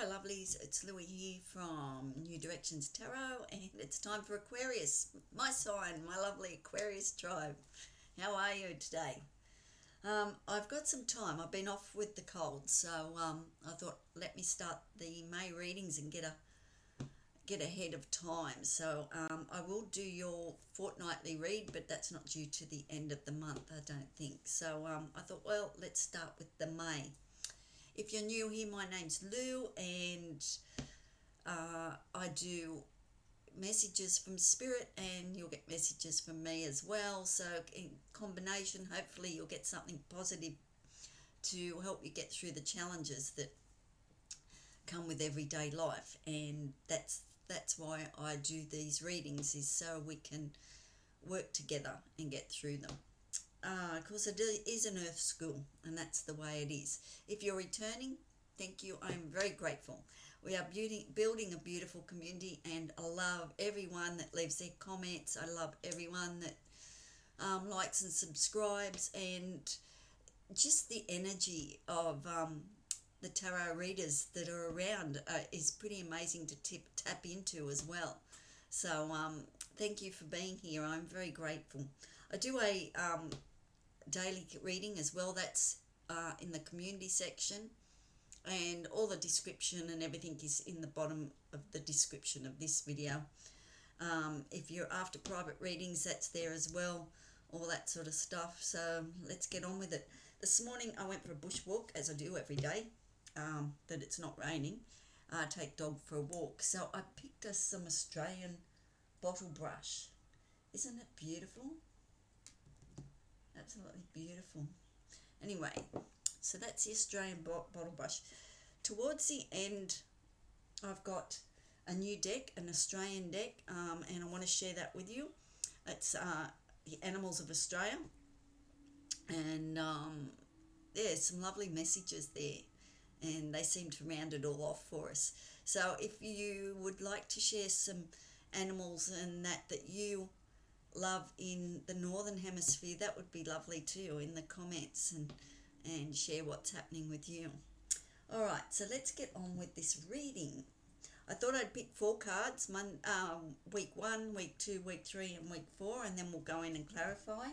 Hi lovelies, it's Louie here from New Directions Tarot, and it's time for Aquarius, my sign, my lovely Aquarius tribe. How are you today? I've got some time. I've been off with the cold, so I thought let me start the May readings and get ahead of time. So I will do your fortnightly read, but that's not due to the end of the month, I don't think. So I thought, well, let's start with the May. If you're new here, my name's Lou, and I do messages from Spirit, and you'll get messages from me as well. So in combination, hopefully you'll get something positive to help you get through the challenges that come with everyday life. And that's why I do these readings, is so we can work together and get through them. Because it is an earth school, and that's the way it is. If you're returning, thank you. I'm very grateful. We are building a beautiful community, and I love everyone that leaves their comments. I love everyone that likes and subscribes, and just the energy of the tarot readers that are around is pretty amazing to tap into as well. So thank you for being here. I'm very grateful. I do a daily reading as well. That's in the community section, and all the description and everything is in the bottom of the description of this video. If you're after private readings, that's there as well, all that sort of stuff. So let's get on with it. This morning I went for a bushwalk, as I do every day that it's not raining. I take dog for a walk, so I picked us some Australian bottle brush. Isn't it beautiful? Absolutely beautiful. Anyway, so that's the Australian bottle brush. Towards the end, I've got a new deck, an Australian deck, and I want to share that with you. It's the Animals of Australia, and there's some lovely messages there, and they seem to round it all off for us. So if you would like to share some animals and that you love in the northern hemisphere, that would be lovely too, in the comments, and share what's happening with you. All right, so let's get on with this reading. I thought I'd pick 4 cards, week 1, week 2, week 3 and week 4, and then we'll go in and clarify.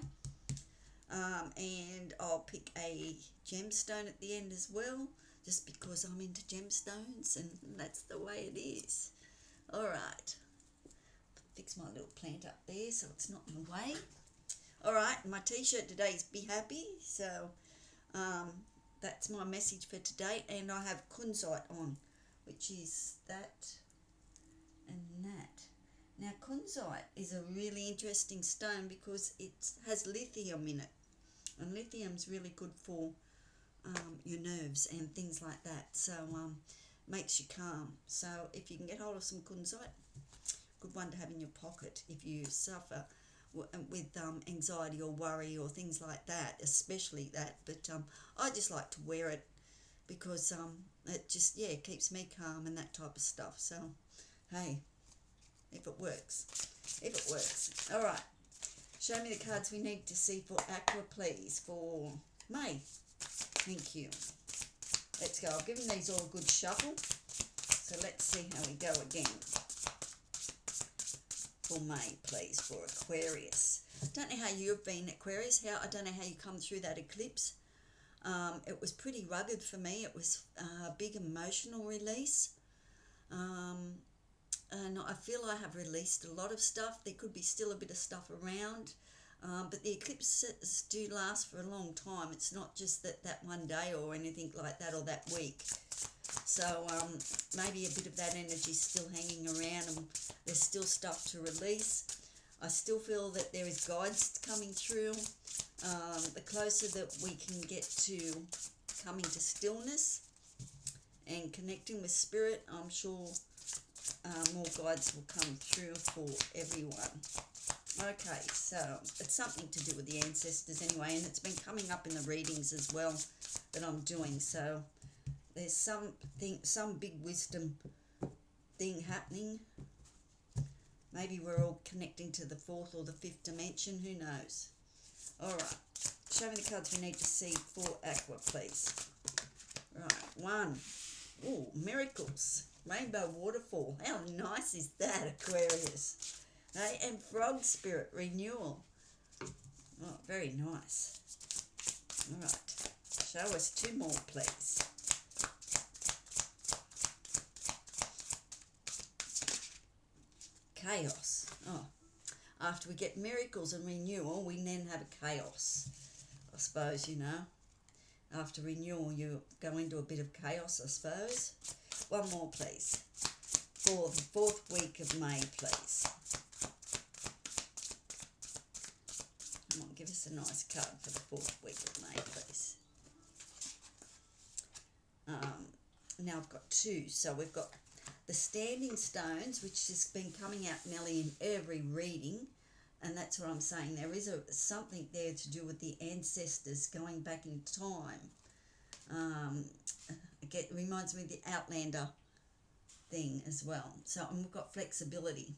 And I'll pick a gemstone at the end as well, just because I'm into gemstones and that's the way it is. All right. Fix my little plant up there so it's not in the way. All right, my t-shirt today is Be Happy, so that's my message for today. And I have kunzite on, which is that and that. Now kunzite is a really interesting stone because it has lithium in it, and lithium's really good for your nerves and things like that, so makes you calm. So if you can get hold of some kunzite, good one to have in your pocket if you suffer with anxiety or worry or things like that, especially that. But I just like to wear it because it just, keeps me calm and that type of stuff. So hey, if it works. All right, show me the cards we need to see for Aqua, please, for May. Thank you. Let's go. I've given these all a good shuffle, so let's see how we go again. For May, please, for Aquarius. Don't know how you've been, Aquarius. I don't know how you come through that eclipse. It was pretty rugged for me. It was a big emotional release. And I feel I have released a lot of stuff. There could be still a bit of stuff around. But the eclipses do last for a long time. It's not just that one day or anything like that, or that week. So maybe a bit of that energy is still hanging around, and there's still stuff to release. I still feel that there is guides coming through. The closer that we can get to coming to stillness and connecting with spirit, I'm sure more guides will come through for everyone. Okay, so it's something to do with the ancestors anyway, and it's been coming up in the readings as well that I'm doing. So there's some big wisdom thing happening. Maybe we're all connecting to the 4th or the 5th dimension, who knows. All right, show me the cards we need to see for Aqua, please. Right, 1, Oh, miracles. Rainbow waterfall. How nice is that, Aquarius? Hey, and frog spirit renewal. Oh, very nice. All right. Show us two more, please. Chaos. Oh, after we get miracles and renewal, we then have a chaos. I suppose, you know. After renewal, you go into a bit of chaos, I suppose. One more, please. For the 4th week of May, please. Come on, give us a nice card for the 4th week of May, please. Now I've got two. So we've got the standing stones, which has been coming out nearly in every reading. And that's what I'm saying. There is something there to do with the ancestors going back in time. It reminds me of the Outlander thing as well. So and we've got flexibility.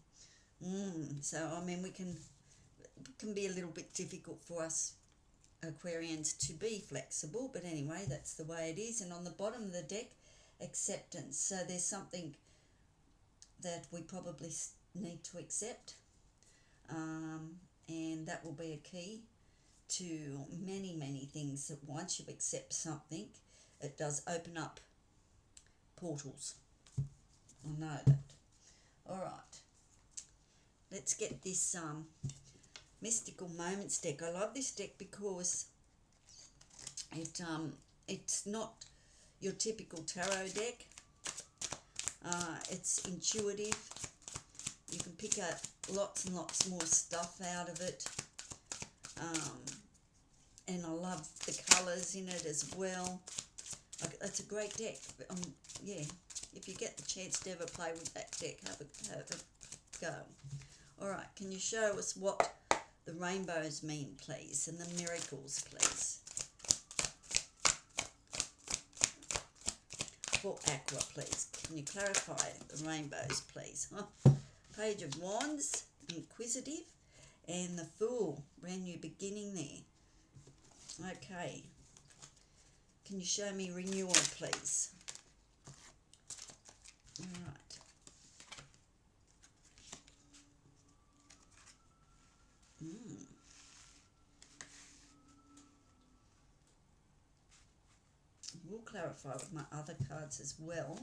So I mean, it can be a little bit difficult for us Aquarians to be flexible, but anyway, that's the way it is. And on the bottom of the deck, acceptance. So there's something that we probably need to accept, and that will be a key to many things. That once you accept something, it does open up portals. I know that. All right, let's get this Mystical Moments deck. I love this deck because it's not your typical tarot deck. It's intuitive. You can pick up lots and lots more stuff out of it. And I love the colours in it as well. It's a great deck. Yeah, if you get the chance to ever play with that deck, have a go. Alright, can you show us what the rainbows mean, please, and the miracles, please? For Aqua, please. Can you clarify the rainbows, please? Page of Wands, inquisitive, and the Fool, brand new beginning there. Okay. Can you show me renewal, please? All right. We'll clarify with my other cards as well.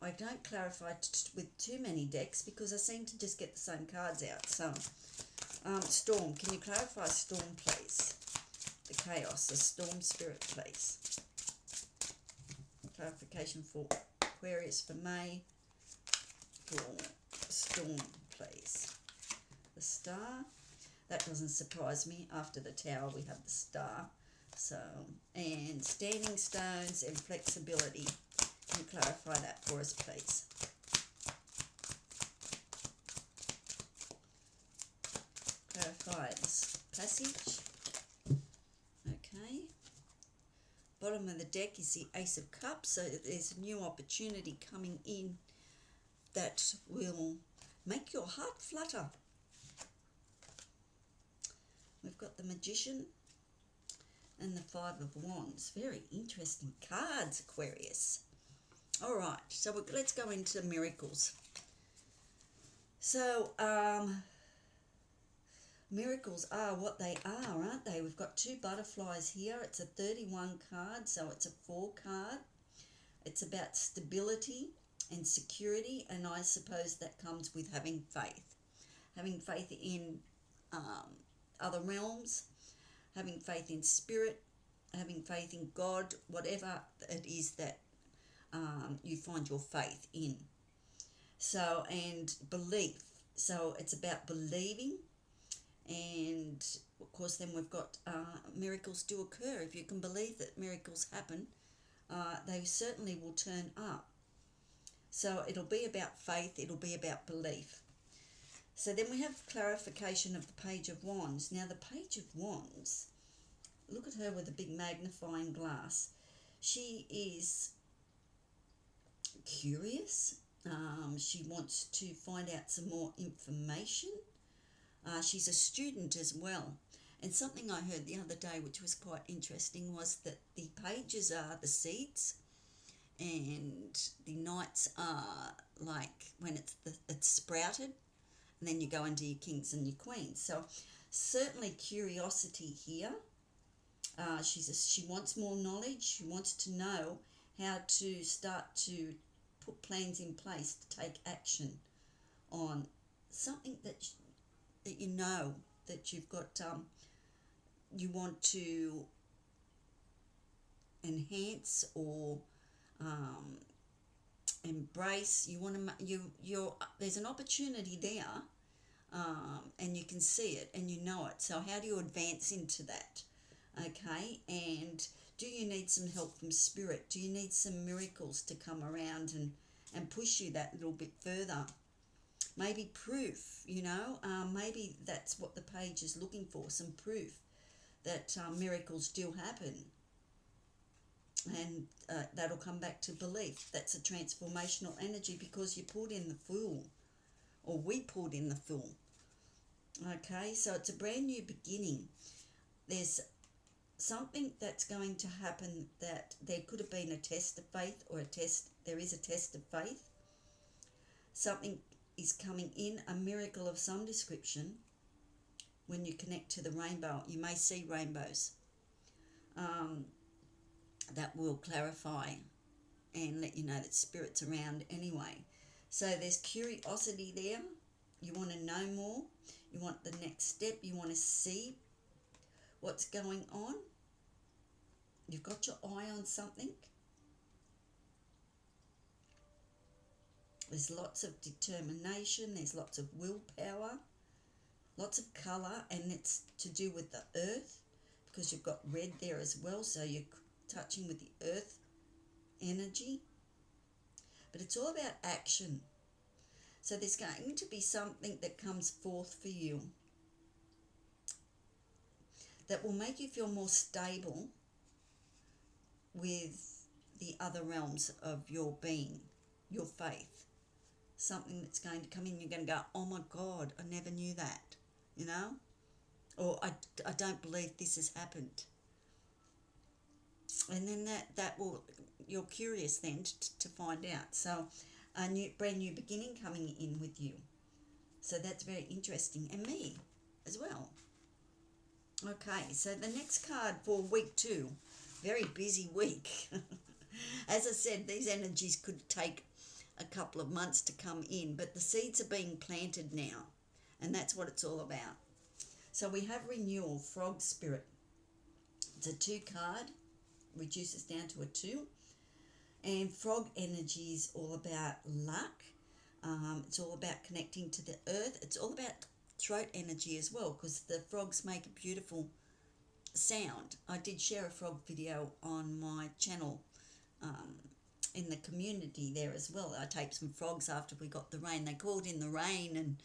I don't clarify with too many decks because I seem to just get the same cards out. So, Storm, can you clarify Storm, please? The Chaos, the Storm Spirit, please. Clarification for Aquarius for May. For Storm, please. The Star. That doesn't surprise me. After the Tower, we have the Star. So, and standing stones and flexibility. Can you clarify that for us, please? Clarify this passage. Okay. Bottom of the deck is the Ace of Cups, so there's a new opportunity coming in that will make your heart flutter. We've got the Magician and the Five of Wands. Very interesting cards, Aquarius. All right, so let's go into miracles. So, miracles are what they are, aren't they? We've got two butterflies here. It's a 31 card, so it's a 4 card. It's about stability and security, and I suppose that comes with having faith. Having faith in other realms, having faith in spirit, having faith in God, whatever it is that you find your faith in. So, and belief. So it's about believing, and of course then we've got miracles do occur. If you can believe that miracles happen, they certainly will turn up. So it'll be about faith, it'll be about belief. So then we have clarification of the Page of Wands. Now the Page of Wands, look at her with a big magnifying glass. She is curious. She wants to find out some more information. She's a student as well. And something I heard the other day which was quite interesting was that the pages are the seeds and the nights are like when it's sprouted, and then you go into your kings and your queens. So certainly curiosity here. She wants more knowledge. She wants to know how to start to put plans in place to take action on something that you know that you've got. You want to enhance or embrace. You want to. You're there's an opportunity there, and you can see it and you know it. So how do you advance into that? Okay, and do you need some help from spirit? Do you need some miracles to come around and push you that little bit further? Maybe proof, maybe that's what the page is looking for, some proof that miracles do happen. And that'll come back to belief. That's a transformational energy because you pulled in the Fool, or we pulled in the Fool. Okay, so it's a brand new beginning. There's something that's going to happen, that there could have been a test of faith, or there is a test of faith. Something is coming in, a miracle of some description. When you connect to the rainbow, you may see rainbows. That will clarify and let you know that spirit's around anyway. So there's curiosity there. You want to know more. You want the next step. You want to see what's going on. You've got your eye on something. There's lots of determination. There's lots of willpower. Lots of colour, and it's to do with the earth because you've got red there as well. So you're touching with the earth energy. But it's all about action. So there's going to be something that comes forth for you that will make you feel more stable with the other realms of your being, your faith. Something that's going to come in, you're going to go, oh my God, I never knew that, or I don't believe this has happened. And then that will, you're curious then to find out. So a brand new beginning coming in with you. So that's very interesting, and me as well. Okay, so the next card for week 2, very busy week. As I said, these energies could take a couple of months to come in, but the seeds are being planted now, and that's what it's all about. So we have renewal, frog spirit. It's a 2 card, reduces down to a 2, and frog energy is all about luck. It's all about connecting to the earth. It's all about throat energy as well, because the frogs make a beautiful sound. I did share a frog video on my channel in the community there as well. I taped some frogs after we got the rain. They called in the rain, and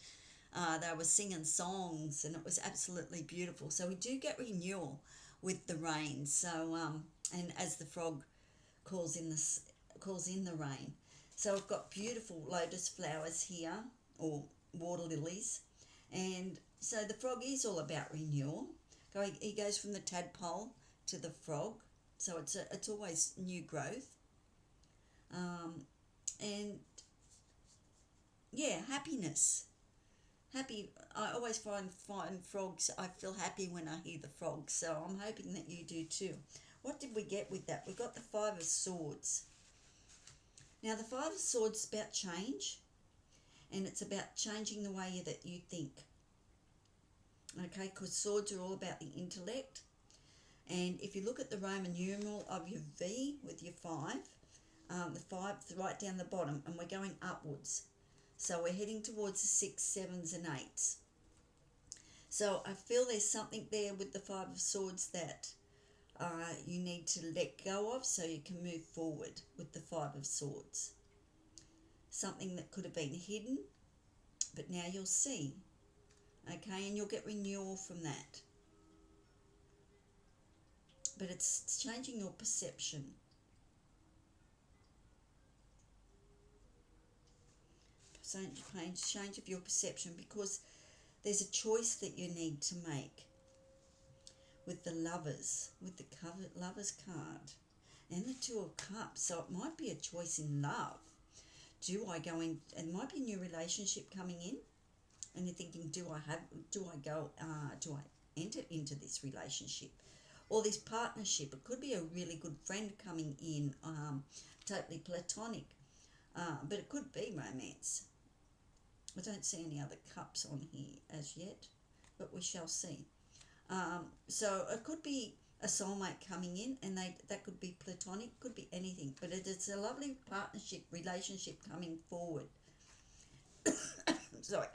they were singing songs, and it was absolutely beautiful. So we do get renewal with the rain. So and as the frog calls in the rain. So I've got beautiful lotus flowers here, or water lilies, and so the frog is all about renewal. He goes from the tadpole to the frog, so it's always new growth. And yeah, happiness. Happy. I always find frogs, I feel happy when I hear the frogs, so I'm hoping that you do too. What did we get with that? We got the 5 of Swords. Now the 5 of Swords is about change, and it's about changing the way that you think. Okay, because swords are all about the intellect. And if you look at the Roman numeral of your V with your 5, the 5 right down the bottom, and we're going upwards. So we're heading towards the 6, 7s and 8s. So I feel there's something there with the 5 of Swords that you need to let go of so you can move forward with the 5 of Swords. Something that could have been hidden, but now you'll see. Okay, and you'll get renewal from that. But it's changing your perception. Change of your perception, because there's a choice that you need to make with the Lovers, with the Lovers card. and the Two of Cups. So it might be a choice in love. Do I go in? It might be a new relationship coming in, and you're thinking, do I enter into this relationship or this partnership? It could be a really good friend coming in, totally platonic, but it could be romance. I don't see any other cups on here as yet, but we shall see. So it could be a soulmate coming in, and that could be platonic, could be anything, but it's a lovely partnership, relationship coming forward. Sorry.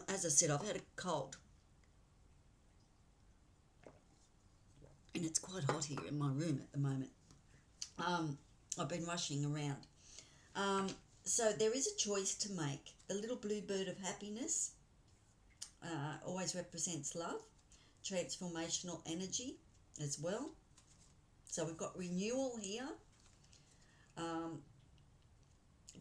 As I said, I've had a cold, and it's quite hot here in my room at the moment. I've been rushing around. So there is a choice to make. The little blue bird of happiness always represents love, transformational energy as well. So we've got renewal here.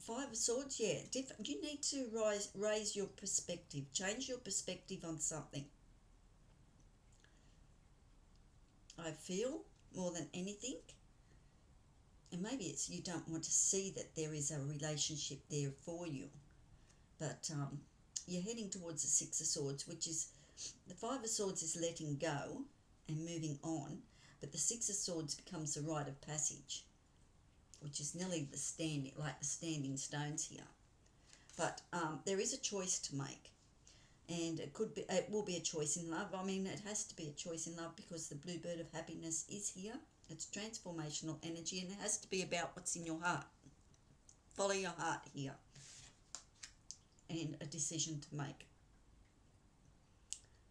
Five of Swords, yeah, different. You need to raise your perspective, change your perspective on something. I feel more than anything, and maybe it's you don't want to see that there is a relationship there for you, but you're heading towards the Six of Swords, which is the Five of Swords is letting go and moving on, but the Six of Swords becomes the rite of passage, which is nearly the standing stones here. But there is a choice to make, and it will be a choice in love. I mean, it has to be a choice in love because the blue bird of happiness is here. It's transformational energy, and it has to be about what's in your heart. Follow your heart here, and a decision to make.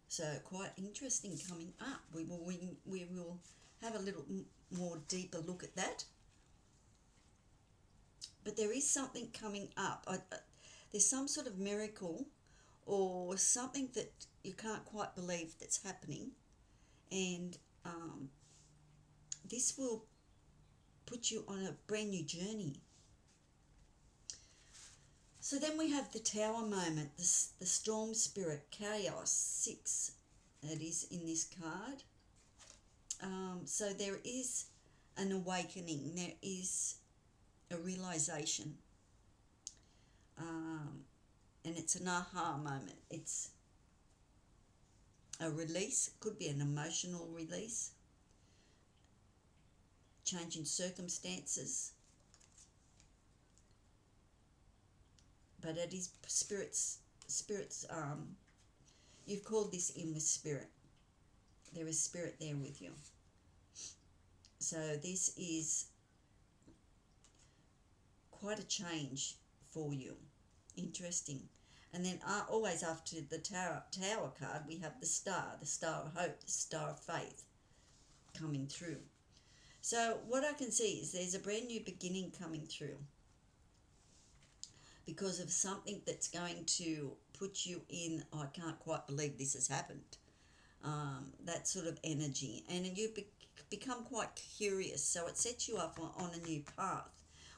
So quite interesting coming up. We will have a little more deeper look at that. But there is something coming up. There's some sort of miracle or something that you can't quite believe that's happening, and this will put you on a brand new journey. So then we have the Tower moment, the Storm Spirit, Chaos 6, that is in this card. So there is an awakening, there is a realization, and it's an aha moment. It's a release, it could be an emotional release, change in circumstances, but it is spirits, you've called this in with spirit. There is spirit there with you. So this is quite a change for you. Interesting. And then always after the tower card, we have the star of hope, the star of faith coming through. So what I can see is there's a brand new beginning coming through because of something that's going to put you in, I can't quite believe this has happened. That sort of energy. And you become quite curious. So it sets you up on a new path,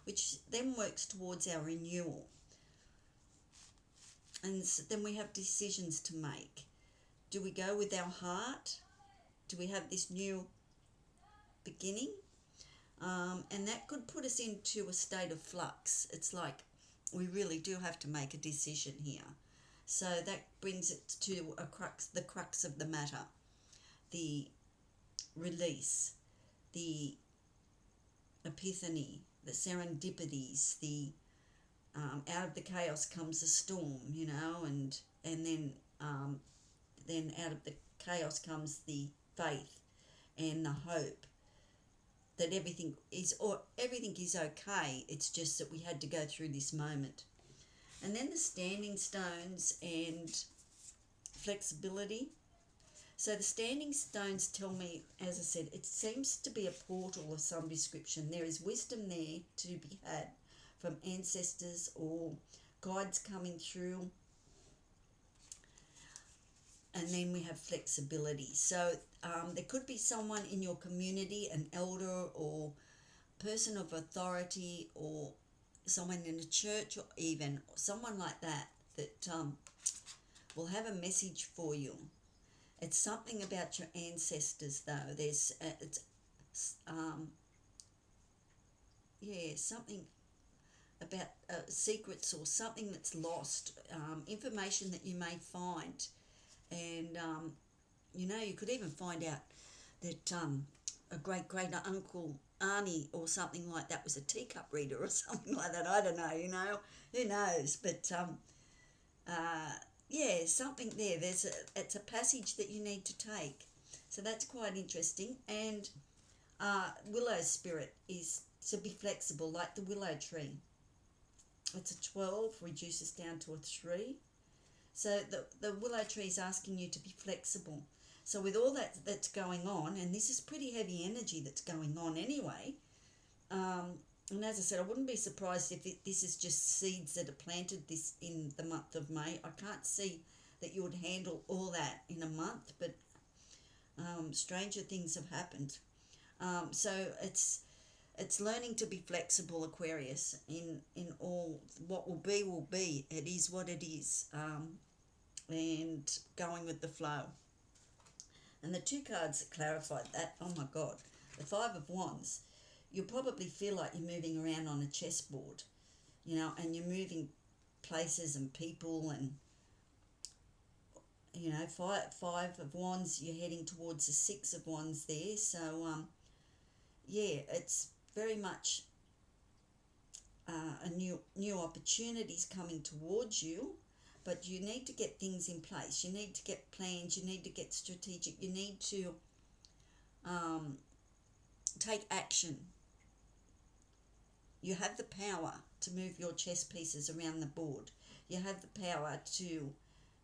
which then works towards our renewal. And then we have decisions to make. Do we go with our heart? Do we have this new beginning? And that could put us into a state of flux. It's like we really do have to make a decision here. So that brings it to the crux of the matter. The release, the epiphany, the serendipities, the out of the chaos comes a storm, and then out of the chaos comes the faith and the hope that everything is okay. It's just that we had to go through this moment. And then the standing stones and flexibility. So the standing stones tell me, as I said, it seems to be a portal of some description. There is wisdom there to be had from ancestors or guides coming through. And then we have flexibility. So there could be someone in your community, an elder or person of authority, or someone in a church, or even someone like that will have a message for you. It's something about your ancestors, though. yeah, something about secrets or something that's lost, information that you may find. And, you know, you could even find out that a great uncle, auntie, or something like that was a teacup reader or something like that. I don't know, you know, who knows? But yeah, something there. It's a passage that you need to take. So that's quite interesting. And willow spirit is to be flexible, like the willow tree. It's a 12, reduces down to a 3. So the willow tree is asking you to be flexible. So with all that's going on, and this is pretty heavy energy that's going on anyway, and as I said, I wouldn't be surprised if this is just seeds that are planted this in the month of May. I can't see that you would handle all that in a month, but stranger things have happened. So it's learning to be flexible, Aquarius, in all. What will be will be. It is what it is, and going with the flow. And the two cards that clarified that, oh my God, the Five of Wands, you'll probably feel like you're moving around on a chessboard, you know, and you're moving places and people, and, you know, five of Wands, you're heading towards the Six of Wands there. So, yeah, it's very much a new opportunities coming towards you. But you need to get things in place. You need to get plans. You need to get strategic. You need to take action. You have the power to move your chess pieces around the board. You have the power to,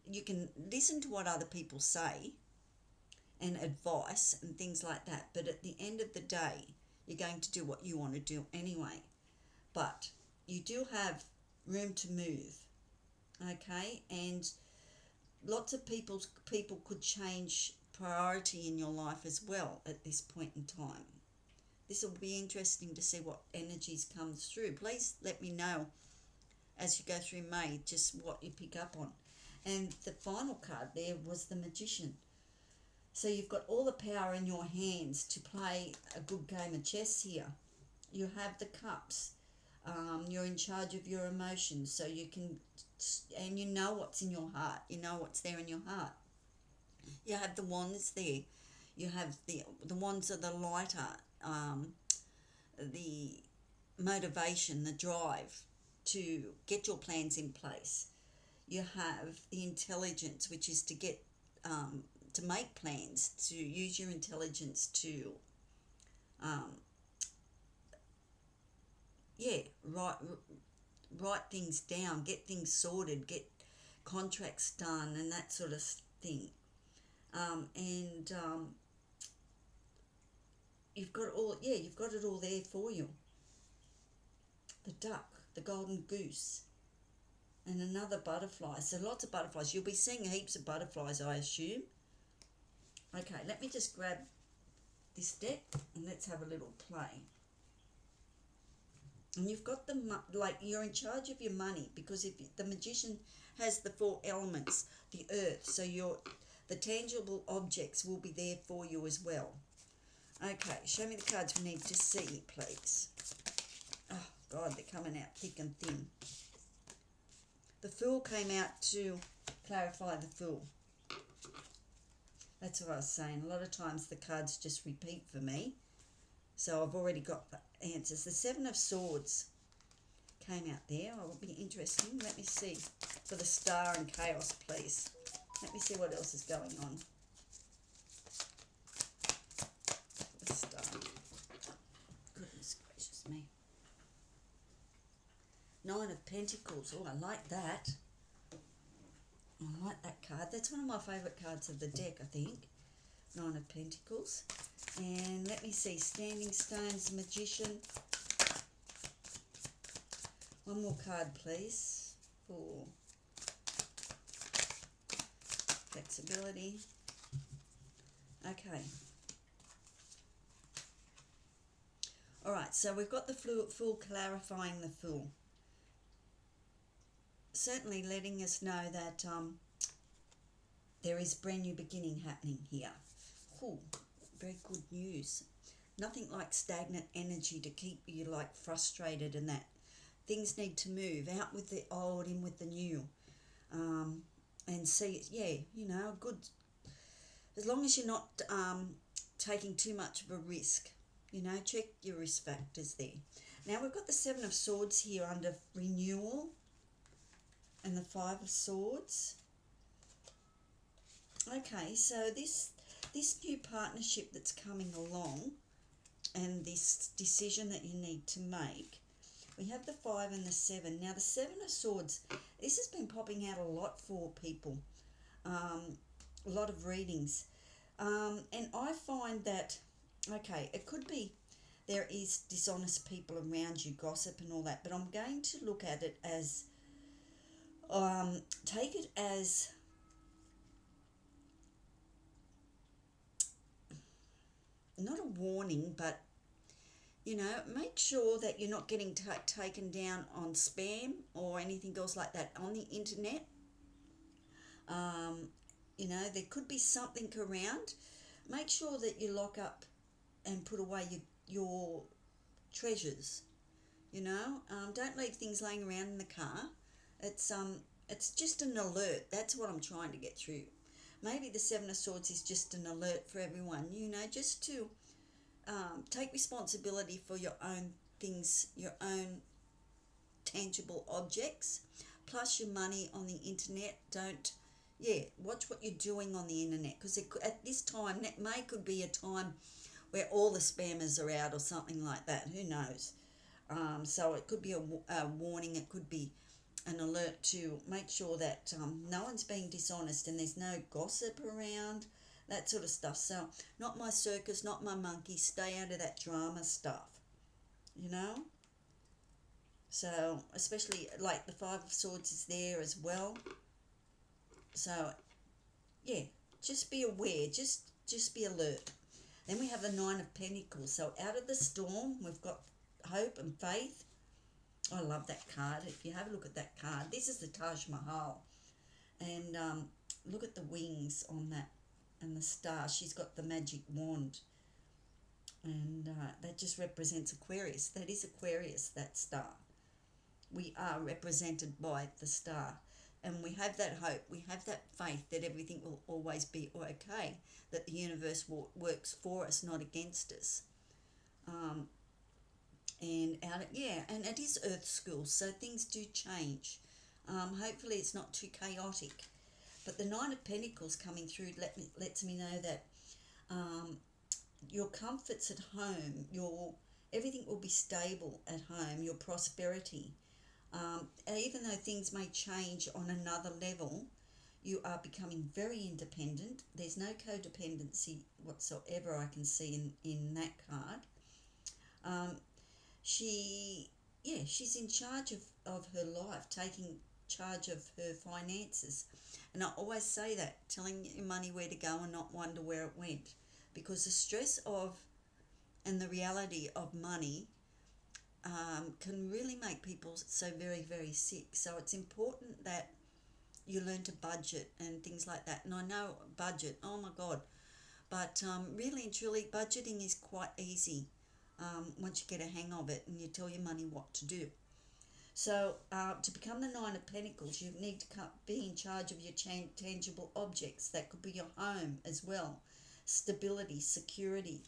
you can listen to what other people say and advice and things like that. But at the end of the day, you're going to do what you want to do anyway. But you do have room to move. Okay, and lots of people could change priority in your life as well at this point in time. This will be interesting to see what energies come through. Please let me know as you go through May just what you pick up on. And the final card there was the Magician. So you've got all the power in your hands to play a good game of chess here. You have the Cups. You're in charge of your emotions, so you can, and you know what's in your heart. You know what's there in your heart. You have the Wands there. You have the Wands are the lighter, the motivation, the drive to get your plans in place. You have the intelligence, which is to get to make plans, to use your intelligence to write things down, get things sorted, get contracts done, and that sort of thing. And you've got it all there for you. The duck, the golden goose, and another butterfly. So lots of butterflies. You'll be seeing heaps of butterflies, I assume. Okay, let me just grab this deck and let's have a little play. And you've got you're in charge of your money, because if the Magician has the 4 elements, the earth, so the tangible objects will be there for you as well. Okay, show me the cards we need to see, please. Oh God, they're coming out thick and thin. The Fool came out to clarify the Fool. That's what I was saying. A lot of times the cards just repeat for me. So I've already got the answers. The 7 of Swords came out there. Oh, will be interesting. Let me see. For the Star and Chaos, please. Let me see what else is going on. For the Star. Goodness gracious me. 9 of Pentacles. Oh, I like that. I like that card. That's one of my favourite cards of the deck, I think. 9 of Pentacles. And let me see, Standing Stones, Magician. One more card, please, for flexibility. Okay. All right, so we've got the Fool clarifying the Fool. Certainly letting us know that there is brand new beginning happening here. Ooh, very good news. Nothing like stagnant energy to keep you like frustrated, and that things need to move out with the old, in with the new. And see, yeah, you know, good, as long as you're not taking too much of a risk, you know, check your risk factors there. Now we've got the Seven of Swords here under renewal, and the Five of Swords. Okay, so this new partnership that's coming along, and this decision that you need to make, we have the 5 and the 7. Now the 7 of Swords, this has been popping out a lot for people, a lot of readings, and I find that, okay, it could be there is dishonest people around you, gossip and all that, but I'm going to look at it as, take it as, not a warning, but, you know, make sure that you're not getting taken down on spam or anything else like that on the internet. You know, there could be something around. Make sure that you lock up and put away your treasures. You know, don't leave things laying around in the car. It's just an alert. That's what I'm trying to get through. Maybe the Seven of Swords is just an alert for everyone, you know, just to take responsibility for your own things, your own tangible objects, plus your money on the internet. Don't, yeah, watch what you're doing on the internet, because at this time, that could be a time where all the spammers are out or something like that. Who knows? So it could be a warning. It could be an alert to make sure that no one's being dishonest and there's no gossip around, that sort of stuff. So not my circus, not my monkey. Stay out of that drama stuff, you know. So especially like the Five of Swords is there as well. So yeah, just be aware, just be alert. Then we have the Nine of Pentacles. So out of the storm, we've got hope and faith. I love that card. If you have a look at that card, this is the Taj Mahal. And look at the wings on that and the star. She's got the magic wand. And that just represents Aquarius. That is Aquarius, that star. We are represented by the star. And we have that hope. We have that faith that everything will always be okay. That the universe works for us, not against us. And it is Earth School, so things do change. Hopefully it's not too chaotic. But the Nine of Pentacles coming through lets me know that your comforts at home, everything will be stable at home, your prosperity. Even though things may change on another level, you are becoming very independent. There's no codependency whatsoever I can see in that card. She's in charge of her life, taking charge of her finances. And I always say that, telling your money where to go and not wonder where it went. Because the stress of and the reality of money can really make people so very, very sick. So it's important that you learn to budget and things like that. And I know budget, oh my God. But really and truly, budgeting is quite easy once you get a hang of it and you tell your money what to do. So to become the Nine of Pentacles, you need to be in charge of your tangible objects. That could be your home as well. Stability, security.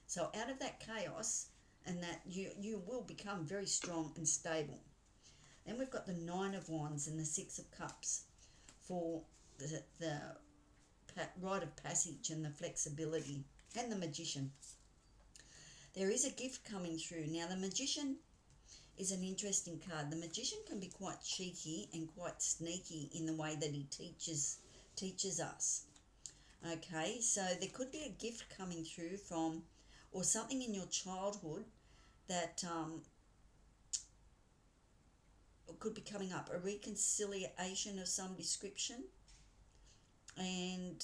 So out of that chaos, and that you will become very strong and stable. Then we've got the Nine of Wands and the Six of Cups for the rite of passage and the flexibility, and the Magician. There is a gift coming through. Now the Magician is an interesting card. The Magician can be quite cheeky and quite sneaky in the way that he teaches us. Okay, so there could be a gift coming through from, or something in your childhood that could be coming up, a reconciliation of some description, and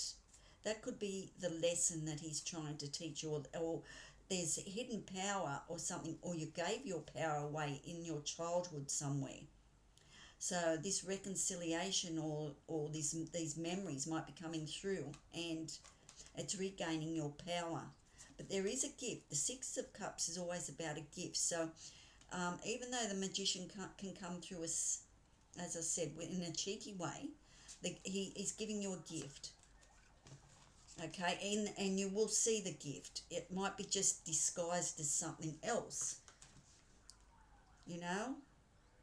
that could be the lesson that he's trying to teach you, or there's hidden power or something, or you gave your power away in your childhood somewhere. So this reconciliation or these memories might be coming through, and it's regaining your power. But there is a gift. The Six of Cups is always about a gift. So even though the magician can come through as I said, in a cheeky way, he is giving you a gift. Okay, and you will see the gift. It might be just disguised as something else, you know?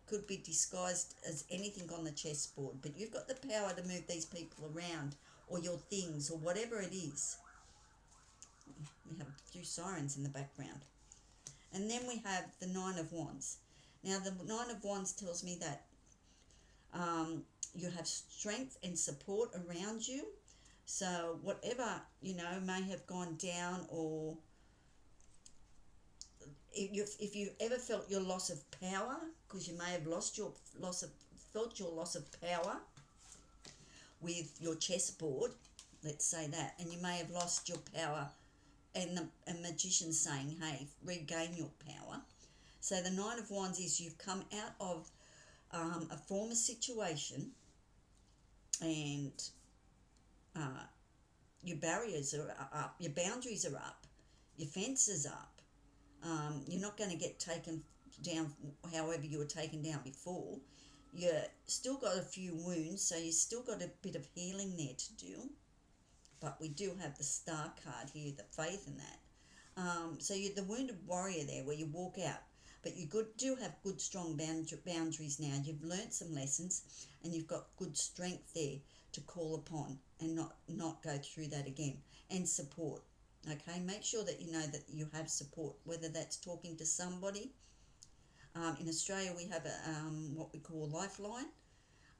Could be disguised as anything on the chessboard, but you've got the power to move these people around, or your things, or whatever it is. We have a few sirens in the background. And then we have the Nine of Wands. Now, the Nine of Wands tells me that you have strength and support around you. So whatever, may have gone down, or if you ever felt your loss of power, because you may have felt your loss of power with your chessboard, let's say that, and you may have lost your power, and a magician saying, hey, regain your power. So the Nine of Wands is you've come out of a former situation, and your barriers are up, your boundaries are up, your fence is up. You're not going to get taken down however you were taken down before. You still got a few wounds, so you still got a bit of healing there to do. But we do have the Star card here, the faith in that. So you're the wounded warrior there, where you walk out. But you do have good, strong boundaries now. You've learnt some lessons, and you've got good strength there to call upon and not go through that again. And support. Okay, make sure that you know that you have support, whether that's talking to somebody. In Australia, we have what we call a lifeline,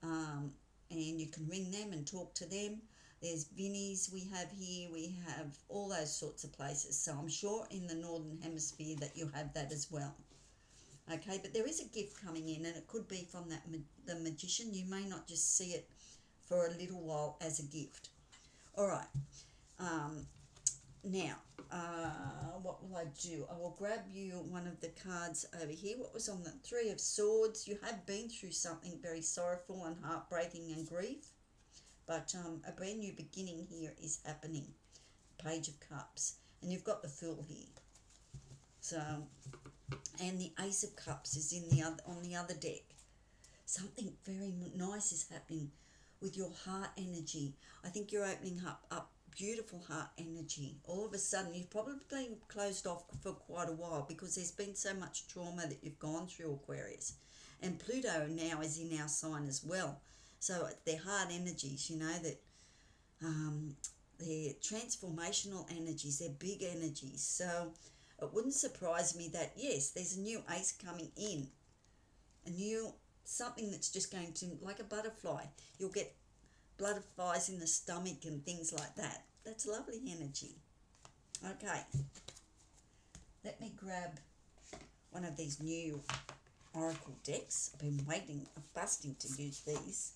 and you can ring them and talk to them. There's Vinnies we have here. We have all those sorts of places. So I'm sure in the Northern Hemisphere that you have that as well. Okay, but there is a gift coming in, and it could be from the magician. You may not just see it for a little while as a gift. All right. Now, what will I do? I will grab you one of the cards over here. What was on the Three of Swords? You have been through something very sorrowful and heartbreaking and grief, but a brand new beginning here is happening. Page of Cups, and you've got the Fool here. So, and the Ace of Cups is on the other deck. Something very nice is happening with your heart energy. I think you're opening up beautiful heart energy. All of a sudden, you've probably been closed off for quite a while because there's been so much trauma that you've gone through, Aquarius. And Pluto now is in our sign as well. So they're heart energies, that they're transformational energies, they're big energies. So it wouldn't surprise me that, yes, there's a new ace coming in. Something that's just going to, like a butterfly, you'll get butterflies in the stomach and things like that. That's lovely energy. Okay, let me grab one of these new oracle decks. I've been busting to use these.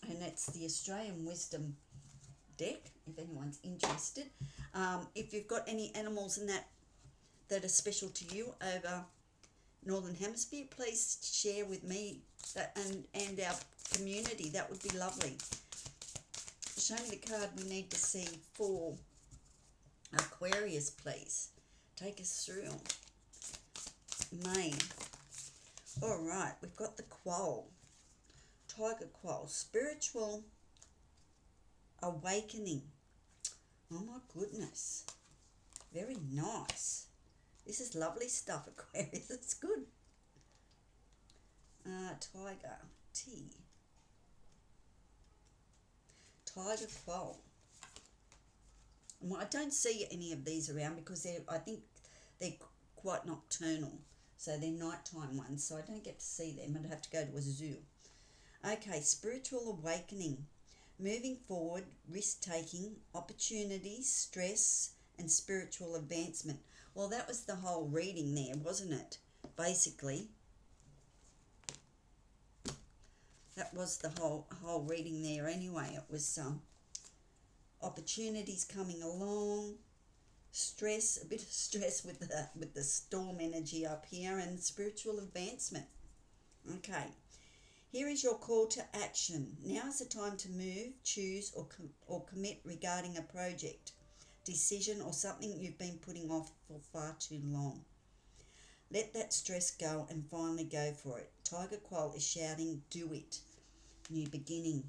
And it's the Australian Wisdom deck, if anyone's interested. If you've got any animals in that are special to you over Northern Hemisphere, please share with me and our community. That would be lovely. Show me the card we need to see for Aquarius, please. Take us through May. All right, we've got the Quoll, Tiger Quoll, spiritual awakening. Oh my goodness, very nice. This is lovely stuff, Aquarius. It's good. Tiger, T. Tiger Quoll. Well, I don't see any of these around because I think they're quite nocturnal. So they're nighttime ones, so I don't get to see them. I'd have to go to a zoo. Okay, spiritual awakening. Moving forward, risk-taking, opportunities, stress, and spiritual advancement. Well, that was the whole reading there, wasn't it? Basically, that was the whole reading there anyway. It was opportunities coming along, stress, a bit of stress with the storm energy up here, and spiritual advancement. Okay, here is your call to action. Now is the time to move, choose, or commit regarding a project. decision or something you've been putting off for far too long. Let that stress go and finally go for it. Tiger Quoll is shouting, do it. New beginning.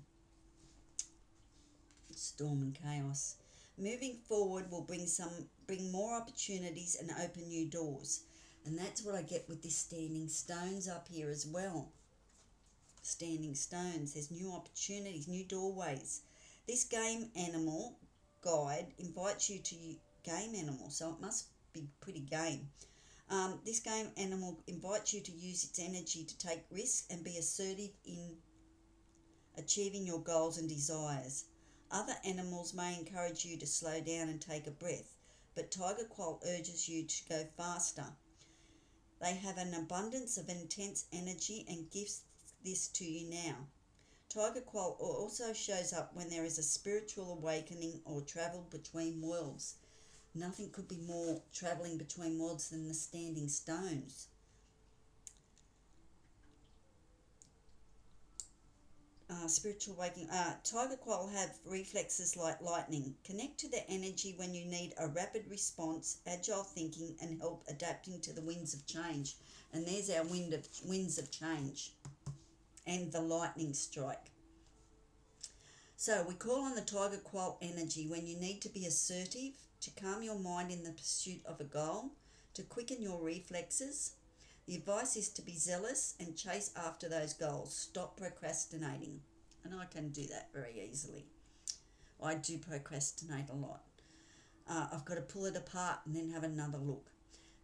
Storm and chaos. Moving forward will bring more opportunities and open new doors. And that's what I get with this standing stones up here as well. Standing stones. There's new opportunities, new doorways. This game animal guide invites you to game animal, so it must be pretty game. This game animal invites you to use its energy to take risks and be assertive in achieving your goals and desires. Other animals may encourage you to slow down and take a breath, but Tiger Quoll urges you to go faster. They have an abundance of intense energy and gives this to you now. Tiger Quoll also shows up when there is a spiritual awakening or travel between worlds. Nothing could be more travelling between worlds than the standing stones. Spiritual awakening. Tiger Quoll have reflexes like lightning. Connect to their energy when you need a rapid response, agile thinking, and help adapting to the winds of change. And there's our winds of change and the lightning strike. So we call on the Tiger Quoll energy when you need to be assertive, to calm your mind in the pursuit of a goal, to quicken your reflexes. The advice is to be zealous and chase after those goals. Stop procrastinating. And I can do that very easily. I do procrastinate a lot. I've got to pull it apart and then have another look.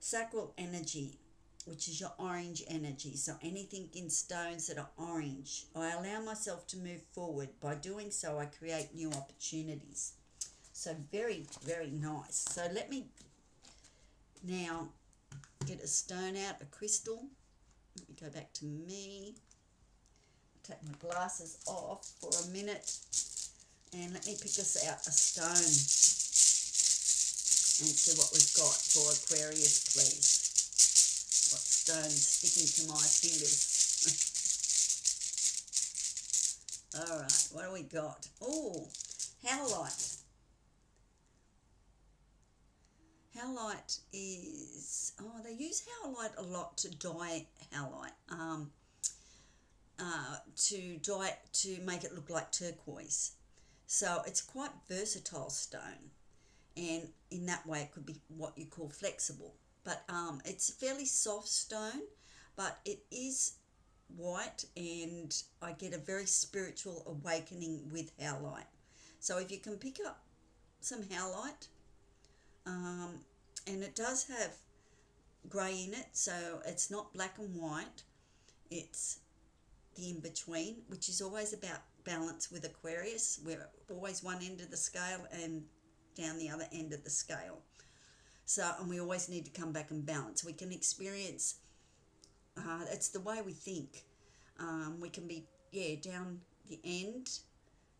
Sacral energy, which is your orange energy. So anything in stones that are orange. I allow myself to move forward. By doing so, I create new opportunities. So very, very nice. So let me now get a stone out, a crystal. Let me go back to me. Take my glasses off for a minute. And let me pick us out a stone and see what we've got for Aquarius, please. What stone is sticking to my fingers? All right, what do we got? Oh, howlite. Howlite is, they use howlite a lot to dye howlite, to make it look like turquoise. So it's quite versatile stone, and in that way it could be what you call flexible. But it's a fairly soft stone, but it is white, and I get a very spiritual awakening with howlite. So if you can pick up some howlite, and it does have grey in it, so it's not black and white, it's the in-between, which is always about balance with Aquarius. We're always one end of the scale and down the other end of the scale. So, and we always need to come back and balance. We can experience, it's the way we think. We can be, down the end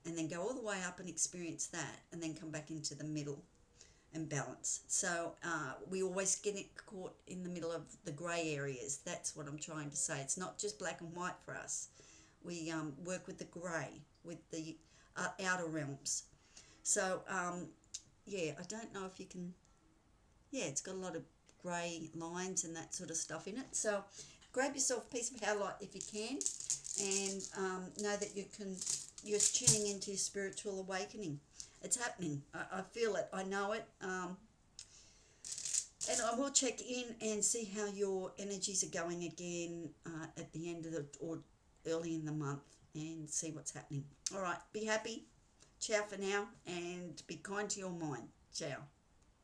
and then go all the way up and experience that, and then come back into the middle and balance. So we always get caught in the middle of the grey areas. That's what I'm trying to say. It's not just black and white for us. We work with the grey, with the outer realms. So I don't know if you can, it's got a lot of grey lines and that sort of stuff in it. So grab yourself a piece of howlite if you can, and know that you're tuning into your spiritual awakening. It's happening. I feel it. I know it. And I will check in and see how your energies are going again at the end of or early in the month, and see what's happening. All right. Be happy. Ciao for now, and be kind to your mind. Ciao.